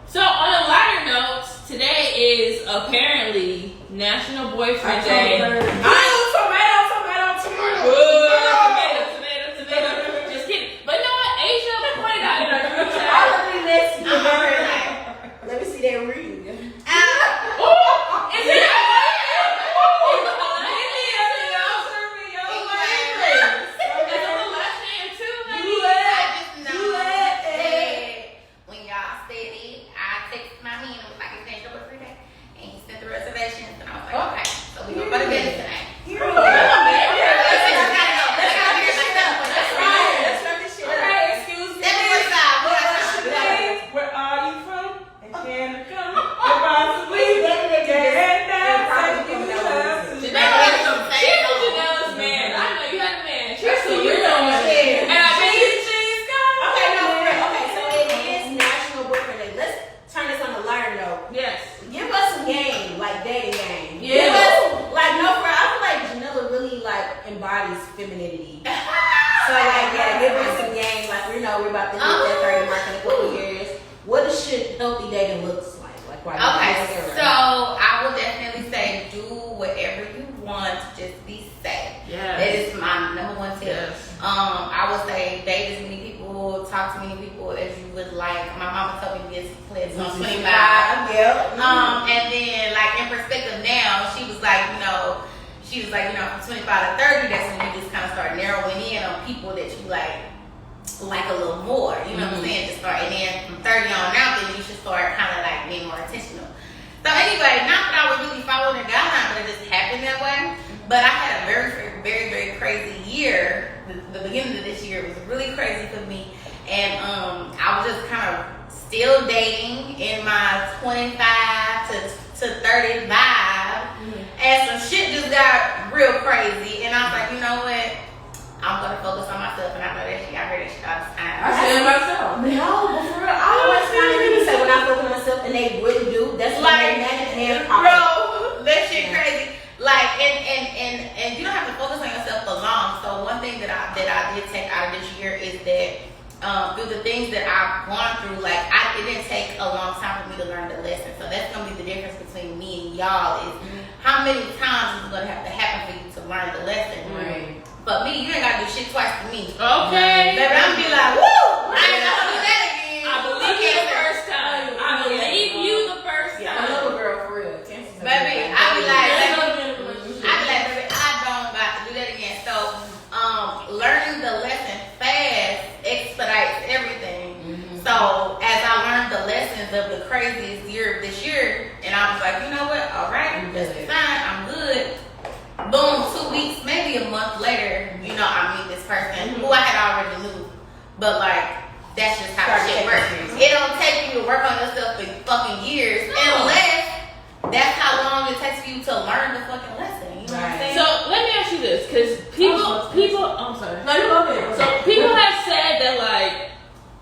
So on a lighter note, today is apparently National Boyfriend Day. Tomato. Just kidding. But you know what? Asia pointed out in our group chat. Let me see that ring. Is it? Embodies femininity. So like, yeah, give us some game. Like, we know we're about to hit that 30 mark in a couple years. What does healthy dating looks like? Okay, so I will definitely say do whatever you want, just be safe. Yeah, that is my number one tip. Yes. I would say date as many people, talk to many people as you would like. My mama told me this pledge on 25. Yep. And then like in perspective now, she was like, from 25 to 30, that's when you just kind of start narrowing in on people that you like a little more. You know what I'm saying? Just start, and then from 30 on out, then you should start kind of like being more intentional. So anyway, not that I was really following the guideline, but it just happened that way. But I had a very, very, very crazy year. The beginning of this year was really crazy for me, and I was just kind of still dating in my 25 to 35. And some shit just got real crazy, and I was like, you know what? I'm gonna focus on myself, and I know that shit. I heard that shit all the time. I said myself. No, but for real, I always find people say when I focus on myself, and they really do. That's like, bro, that shit crazy. Like, and you don't have to focus on yourself for long. So one thing that I did take out of this year is that through the things that I've gone through, like it didn't take a long time for me to learn the lesson. So that's gonna be the difference between me and y'all is how many times is it gonna have to happen for you to learn the lesson. Right. But me, you ain't gotta do shit twice to me. Okay. Baby, I'm gonna be like, woo! I ain't gonna do that again. I believe you the first time. I believe you the first time. I love a girl for real. Baby, I be like, baby, I don't got to do that again. So, learning the lesson fast expedites everything. So, as I learned the lessons of the craziest year of this year, and I was like, you know what? All right, that's fine. I'm good. Boom, 2 weeks, maybe a month later, I meet this person who I had already knew. But like, that's just how shit works. It don't take you to work on yourself for fucking years, unless that's how long it takes for you to learn the fucking lesson. You know what I'm saying? So let me ask you this, because people, I'm sorry. No, you love it. So people have said that like,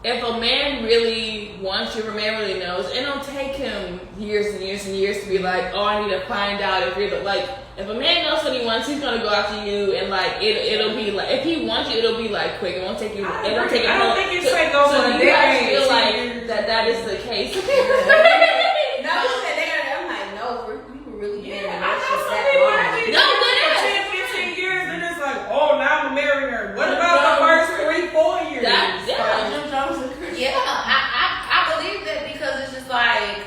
if a man really wants you, if a man really knows, it don't take him years and years and years to be like, oh, I need to find out if you're like, if a man knows what he wants, he's gonna go after you, and like it'll be like, if he wants you, it'll be like quick. It won't take you. It don't take him. I don't think it's like over so a you guys decade. feel like that is the case. No, I'm like, no, we really been in a relationship that long. No, but 10, 15 years, and it's like, oh, now I'm marrying her. What about the first 3-4 years? Yeah, I believe that because it's just like,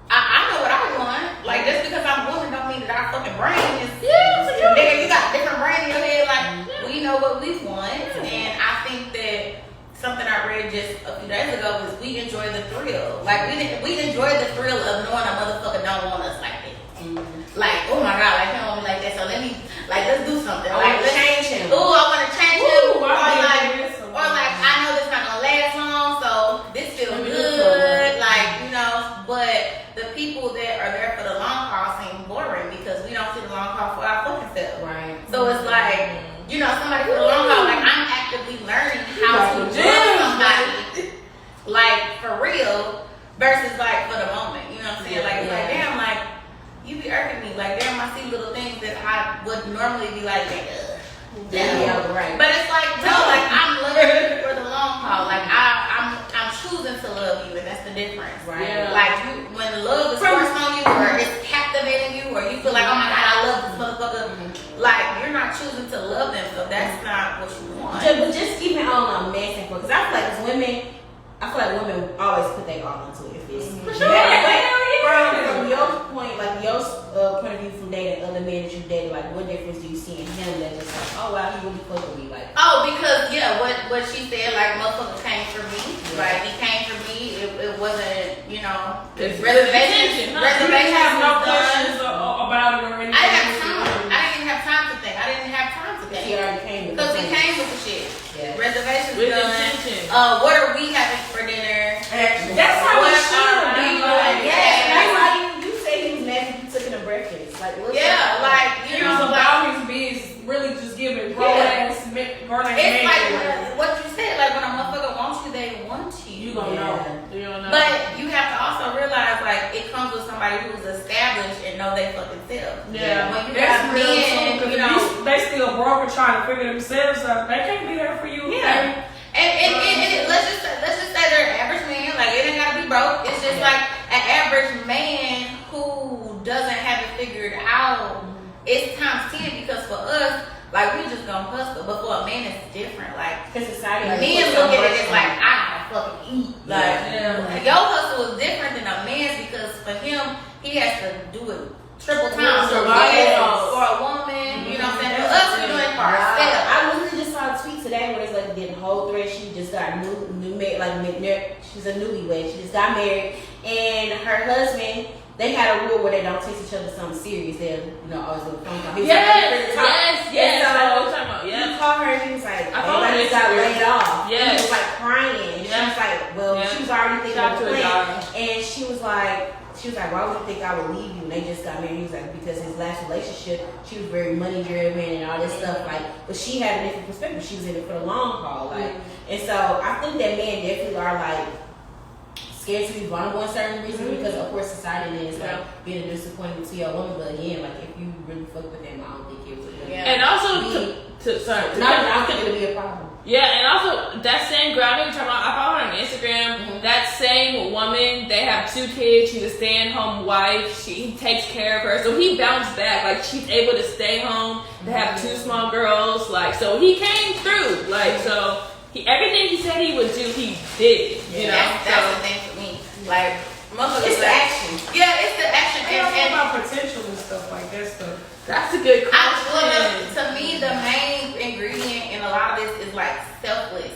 I know what I want. Like, just because I'm woman don't mean that our fucking brain is. Nigga, you got different brain in your head. Like, we know what we want, and I think that something I read just a few days ago was we enjoy the thrill. Like, we enjoy the thrill of knowing a motherfucker don't want us like that. Like, oh my god, like he don't want me like that. So let's do something. Like, let's change him. Ooh, I want to change him. Or like, I know this not gonna last long, so this feels good. Like, but the people that are there for the long haul seem boring because we don't see the long haul for our fucking self. Right. So it's like, somebody for the long haul, like I'm actively learning how to love somebody, like for real, versus like for the moment. You know what I'm saying? Like, it's like, damn, like you be irking me. Like, damn, I see little things that I would normally be like, Yeah, right. the difference. Right. Yeah. Like when love is forced on you, or it's captivating you, or you feel like, oh my god, I love this motherfucker. Like you're not choosing to love them, so that's not what you want. But just even on a man standpoint, because I feel like as women, I feel like women always put their all into it. If it's For sure. from your point, like your point of view from dating other men that you dated, like what difference do you see in him that just like, oh wow, he really fucking me, like. Oh, because what she said, like motherfucker came for me. Like he came for me. It wasn't, It's reservations. huh? You didn't have no was questions done. about it or anything. I didn't have time. I didn't have time to think. I didn't have time to He think. already came with Because he the came with the shit. Yeah. Reservations With done. intention. What are we having for dinner? That's how What it should are be. we Like, doing? Yes, that's Yeah. why you say he was mad if you took him to breakfast. Like, what's Yeah, up? like It you was know, like about his business, really just giving grown Yeah. ass it's man. like what you said. Like when a motherfucker wants you, they want you. You gonna know. You don't know. But you have to also realize, like, it comes with somebody who's established and know they fucking self. Yeah. When you That's got real men, too, you because know, they still broke and trying to figure themselves out. They can't be there for you. yeah. And let's just say they're an average man. Like it ain't gotta be broke. It's just like an average man who doesn't have it figured out. It's times 10 because for us, like we just gonna hustle, but for a man it's different. Like Because society like, men puts look so at much it as on like you. I gotta fucking eat. Like Yeah. your hustle is different than a man's because for him he has to do it triple time. So Yes. for a woman, you know what I'm saying? For us we doing it for ourselves. I literally just saw a tweet today where it's like getting whole thread. She just got new married, she's a newlywed. She just got married, and her husband. They had a rule where they don't text each other something serious. They'll, always do a phone call. He was like, yes. And so, I know what you're talking about. he Yeah. called her and he was like, I follow everybody her got Instagram. laid off. Yes. And he was like crying. And she Yeah. was like, well, Yeah. she was already thinking Shout of to the her plan. daughter. And she was like, why would you think I would leave you? And they just got married. He was like, because his last relationship, she was very money driven and all this stuff. Like, but she had a different perspective. She was in it for the long haul. Like, and so I think that men definitely are like scared to be vulnerable in certain reasons because of course society is like being a disappointment to your woman. But again, like if you really fuck with them, I don't think it would. And also, I don't think it'll be a problem. Yeah, and also that same girl I know you're talking about, I follow her on Instagram. That same woman, they have 2 kids. She's a stay-at-home wife. He takes care of her, so he bounced back. Like she's able to stay home. They have 2 small girls. Like so, he came through. Like so, everything he said he would do, he did. You know, That's the thing for me. Like motherfuckers, It's the like, action. Yeah, it's the action. They don't know about potential and stuff like that stuff. that's a good question. To me, the main ingredient in a lot of this is like selfless.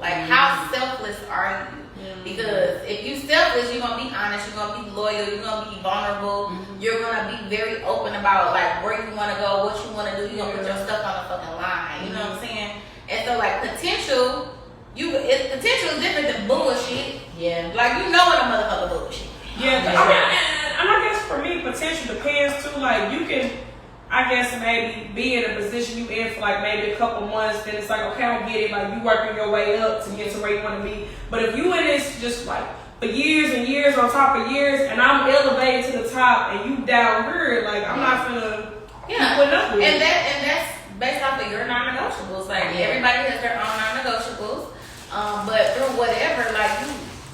Like how selfless are you? Because if you selfless, you're gonna be honest, you're gonna be loyal, you're gonna be vulnerable, you're gonna be very open about like where you wanna go, what you wanna do, you're gonna put your stuff on the fucking line. You know what I'm saying? And so like potential is different than bullshit. Yeah. Like you know when a motherfucker bullshit. Yeah, Okay. I mean, and I guess for me, potential depends too. Like you can, I guess maybe be in a position you in for like maybe a couple months, then it's like okay, I don't get it. Like you working your way up to get to where you want to be. But if you in this just like for years and years on top of years, and I'm elevated to the top and you down here, like I'm not gonna keep putting up with And it. that's based off of your non-negotiables. Like everybody has their own non-negotiables. But through whatever,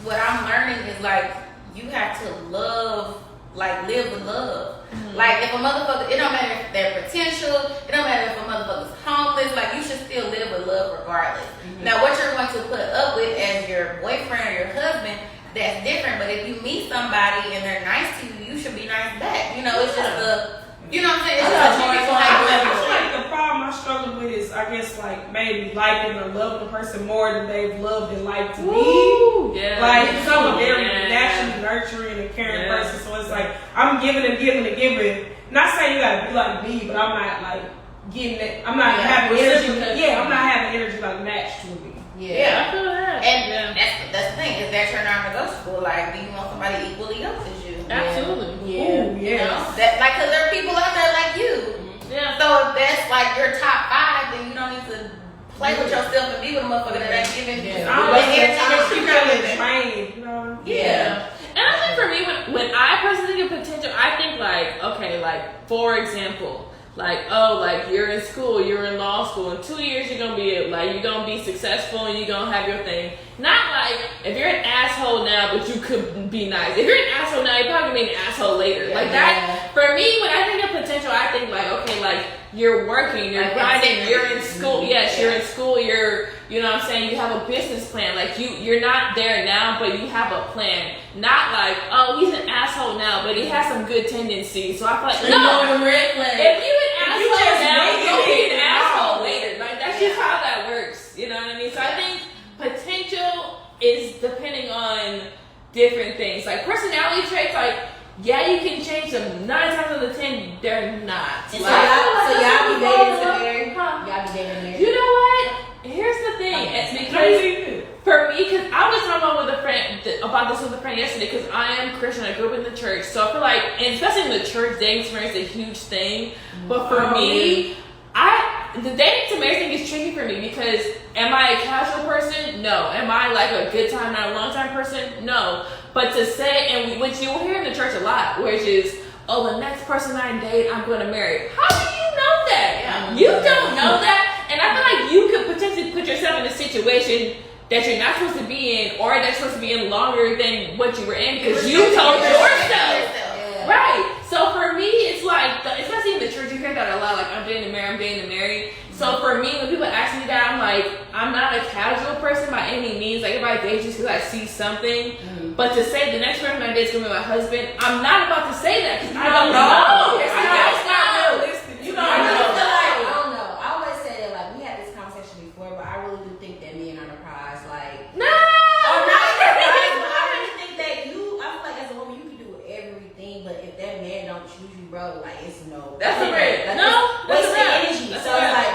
what I'm learning is like you have to live with love. Like if a motherfucker, it don't matter if they're potential, it don't matter if a motherfucker's homeless, like you should still live with love regardless. Now what you're going to put up with as your boyfriend or your husband, that's different. But if you meet somebody and they're nice to you, you should be nice back. You know, it's just you know what I'm saying? It's just a choice on how you I live. feel like the problem I struggle with is, I guess, like maybe liking or loving a person more than they've loved and liked me. Yeah. Like, because I'm a very Yeah. naturally nurturing and caring Yeah. person, so it's like I'm giving and giving and giving. Not saying you gotta be like me, but I'm not like getting it. I'm not having energy. Yeah, I'm not having energy like matched with me. Yeah, I feel that. And that's the thing, is that you're non-negotiable. Like, do you want somebody equally yoked as you? Absolutely. Ooh, You yes. know? That, cause there are people out there like you. Yeah. So if that's like your top 5, then you don't need to play with yourself and be with a motherfucker that ain't giving you I the don't like energy that that time you you got feeling living. drained, you know? Yeah. And I think for me, when I personally think of potential, I think like, okay, like for example, like, oh, like you're in school, you're in law school. In 2 years, you're gonna be successful and you're gonna have your thing. Not like if you're an asshole now, but you could be nice. If you're an asshole now, you're probably gonna be an asshole later. Like that. For me, when I think of potential, I think like, okay, like you're working, you're grinding, you're in school. Yes, you're in school. You know what I'm saying? You have a business plan. Like you're not there now, but you have a plan. Not like, oh, he's an asshole now, but he has some good tendencies. So I feel like, no, if you an asshole now, you'll be an asshole later. Like that's just how that works. You know what I mean? So I think potential is depending on different things. Like personality traits, like yeah, you can change them. 9 times out of 10, they're not. So y'all be dating to marry? Y'all be dating to marry? You know what? Here's the thing. It's because for me, because I was talking about this with a friend yesterday, because I am Christian. I grew up in the church, so I feel like, and especially in the church, dating to marry is a huge thing. But for me, the dating to marry thing is tricky for me because am I a casual person? No. Am I like a good time, not a long time person? No. But to say, and which you will hear in the church a lot, which is, oh, the next person I date, I'm going to marry. How do you know that? You don't know that. And I feel like you could potentially put yourself in a situation that you're not supposed to be in, or that's supposed to be in longer than what you were in because you told yourself. Right. So for me, it's like, especially in the church, you hear that a lot, like, I'm dating to marry. So for me, when people ask me that, I'm like, I'm not a casual person by any means. Like, if I date just because I see something. But to say the next person I date is going to be my husband, I'm not about to say that because I don't know. It's not realistic. You don't know. I don't know. I always say that, like, we had this conversation before, but I really do think that men are the prize. Like, no. Oh, not the prize, but I really think that I feel like as a woman, you can do everything, but if that man don't choose you, bro, like, it's no. That's a red. Like, No. Waste the energy. So it's like,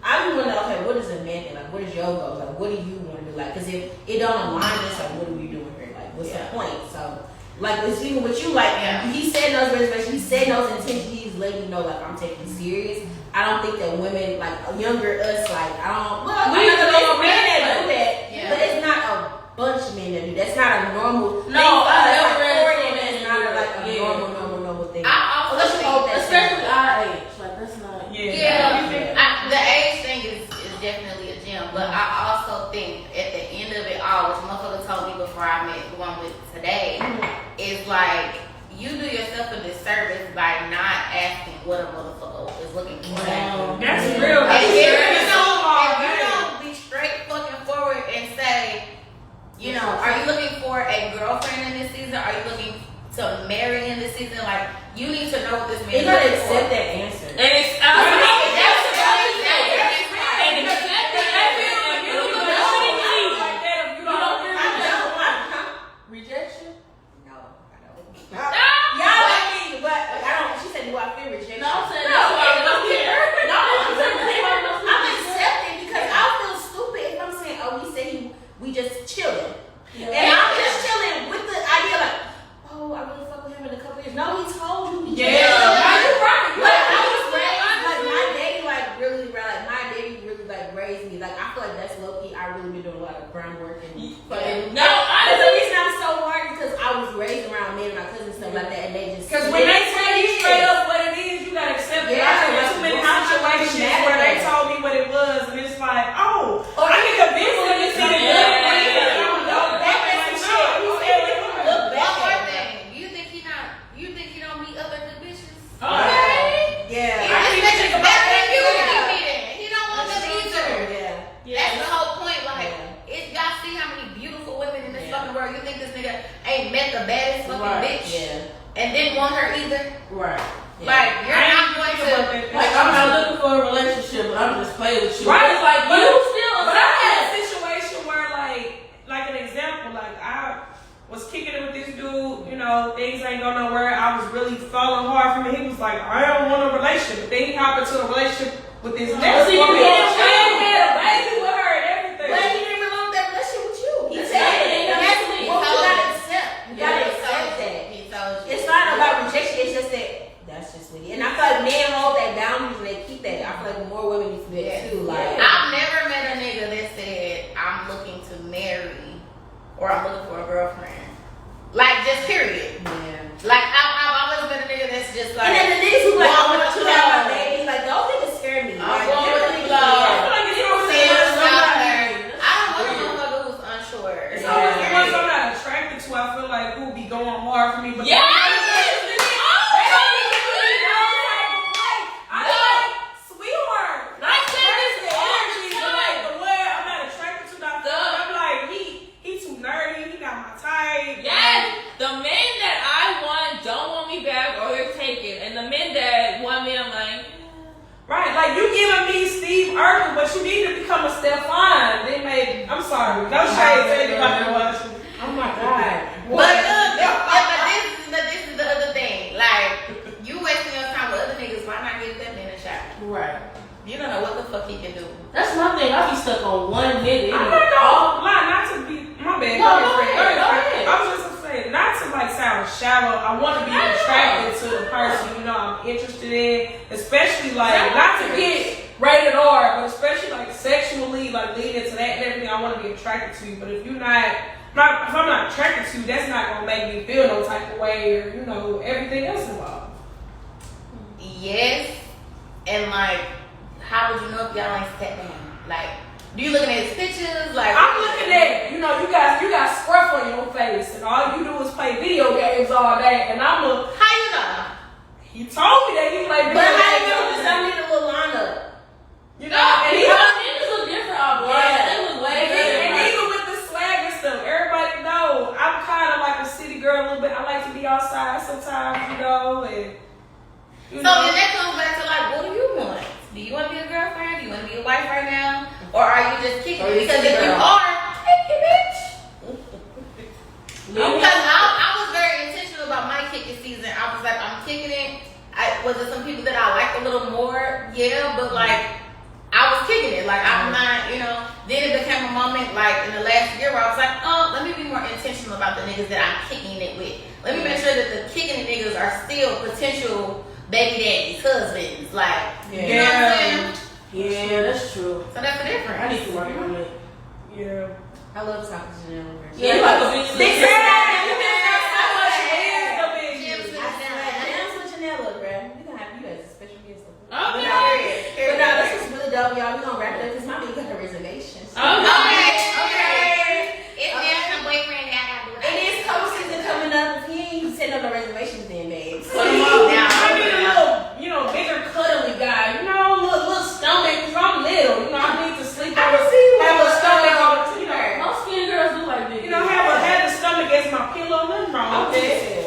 I want to know, okay, what is a man think? Like, what is your goals? Like, what do you want to do? Like, because if it don't align, it's like, what are we doing here? Like, what's the point? So, like, it's even with you, like, he said those reservations, he said those intentions, he's letting you know, like, I'm taking it serious. I don't think that women, like, younger us, like, I don't, well, I know there's men that do that, but it's not a bunch of men that do that. That's not a normal thing. It's not like a normal thing. I also think, especially our age, like, that's not. The age thing is definitely a gem, but I also think at the end of it all, which motherfucker told me before I met the one with today, is like you do yourself a disservice by not asking what a motherfucker is looking for. That's real. If you don't be straight fucking forward and say, you know, are you looking for a girlfriend in this season? Are you looking to marry in this season? Like, you need to know what this man is. You gotta accept that answer. And it's rejection? No, I don't. Y'all like me, but I don't. She said, do I feel rejection? No, I'm saying I don't care. No, I'm accepting because I feel stupid if I'm saying, oh, he said we just chilling. And I'm just chilling with the idea like, oh, I really fuck with him in a couple years. No, he told you. You're right. But I was raised, like, my daddy, raised me. Like, I feel like that's low key. I really been doing a lot of groundwork and fucking. No, the reason I'm so hard because I was raised around men and my cousins and stuff like that, and they just. Because when they tell you straight up what it is, you gotta accept it. I had too many situations where they told me what it was, and it's like, oh, I can convince them to see it. Okay. Yeah. That's the whole point. Like, y'all see how many beautiful women in this fucking world. You think this nigga ain't met the baddest fucking bitch and didn't want her either? Right. Like, you're not going to. Like, I'm not looking for a relationship, but I'm just playing with you. Right. It's like, but you still. But I had a situation where, like an example, like I was kicking it with this dude, you know, things ain't going nowhere. I was really falling hard for me. He was like, I don't want a relationship. But then he hopped into a relationship with this next woman. And had a baby with her and everything. But he didn't even want that relationship with you. He said it. That's what you gotta accept. You gotta accept that. It's not about rejection. It's just that that's just what it is. And I feel like men hold that boundaries and they keep that. I feel like more women need to do that too. Like, I've never met a nigga that said I'm looking to marry or I'm looking for a girlfriend. Like, just period. yeah. Like, I've always been a nigga that's just like. And then the niggas who like, I want to have my baby. who be going hard for me. But Yes! sweetheart. I said this all the time. The way I'm not attracted to that. I'm like, he too nerdy. He got my type. Yes, the men that I want don't want me back or they're taken, and the men that want me, I'm like, right, like you giving me Steve Urkel, but you need to become a Stefan. Then maybe I'm sorry, no shade to anybody watching. Oh my God. But this is the other thing. Like, you wasting your time with other niggas, why not give that man a shot? Right. You don't know what the fuck he can do. That's my thing. I be stuck on one nigga. I don't know, like not to be my bad. No, Go ahead. I was just saying, not to like sound shallow. I want to be attracted to the person I'm interested in, especially like not to get rated R, but especially like sexually, like leading to that and everything. I want to be attracted to you, but if you're not. If I'm not attracted to you, that's not gonna make me feel no type of way or everything else involved. Yes, and like, how would you know if y'all ain't sat down? Like, do you looking at his pictures? Like, I'm looking at you got scruff on your face, and all you do is play video games all day, and I'm a. How you know? He told me that he played video But how games. you know this? I need a little lineup. And he niggas look different off. Yeah. They look way and better. even with the swag and stuff, everybody know I'm kind of like a city girl a little bit. I like to be outside sometimes, and So then that comes back to like, what do you want? Do you want to be a girlfriend? Do you want to be a wife right now? Or are you just kicking it? Because if you are, kick it, bitch. Because I was very intentional about my kicking season. I was like, I'm kicking it. Was it some people that I liked a little more? Yeah, but like, I was kicking it. Like, I'm not, Then it became a moment, like, in the last year where I was like, oh, let me be more intentional about the niggas that I'm kicking it with. Let me make sure that the kicking it niggas are still potential baby daddies, husbands. Like, you know what I'm saying? Yeah, that's true. So that's the difference. I need to work on it. Yeah. I love talking to Janelle. Yeah, you like a big Big sister. But no, this was really dope, y'all. We're gonna wrap it up because mommy got her reservations. Okay. If there's no boyfriend, I gotta do it. It is cold season coming up. If he ain't setting up no reservations, then babes. Put 'em up now. I need a little, bigger cuddly guy. Little stomach. Cause I'm little. I need to sleep on. Have a stomach on. Most skinny girls do like big. Have the stomach as my pillow. Nothing wrong with that.